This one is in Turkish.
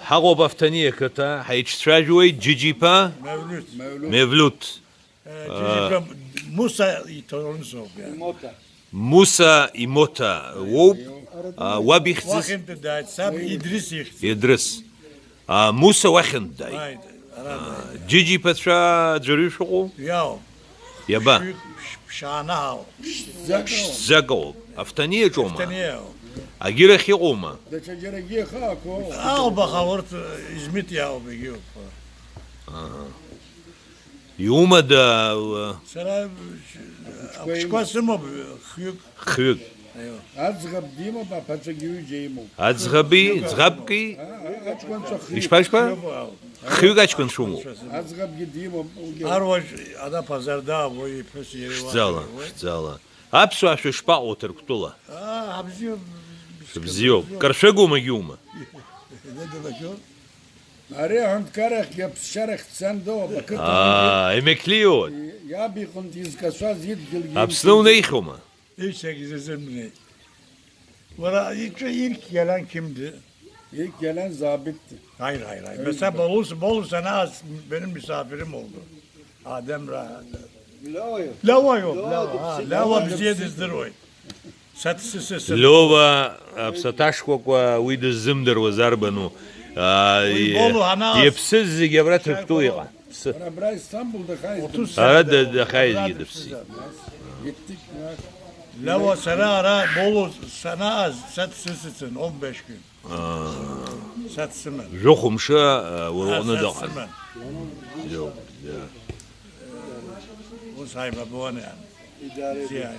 حقو بافتنية كتا حيتشتراجوي جيجيبا مevlut. Cicip'e Musa torunu yani. موسى إيموتا ووب وابيخزس Vakit da sab İdris yıktı. يدرس موسى وخن داي Haydi. Arada. جيجي بترا جريشو Ya يبا şana ha. زاقو أفتنية جوما Teniye o. أجيرا خيقوما Al bakalım İzmit ya o biliyor. يوما دا Sana apışkası mı hıyık? خيق Azgab değil mi? Paça gibi ceyim o. أزغبي زغبكي إيش باشبا خيق أشكن شومو Azgab gideyim o. Arvaş ada pazarda bu ipes yeri var. شتزالا شتزالا أبسو أشو شبا أوتر كتولا Hapsiyor. بزيو كرشقو مجيوما Ne demek o? Araya hantkarak yapışarak sen de o bakın. إمكليوت Ya bir kuntiz kasaz yit gil. أبسنو نيخوما İlk 8 mi? Valla ilk gelen kimdi? İlk gelen zabitti. Hayır. Mesela Bolu sana benim misafirim oldu. Adem Rahat. Lava yok. Lava bizi yedizdir o. Satısı sesi. لوبا بسطاشكو ويد الزمدر وزربنو Bolu hana يبسز جبرات ركتويغا Bana bırak İstanbul'da kaydı. 30 هذا senede. دخايز يدبسي Gittik ya. Lava sana ara Bolu sana az satsısısın 15 gün. Satsımın. جوخم شا ورغنا دقل Satsımın. Bu sahibi bu ne yani? Ziya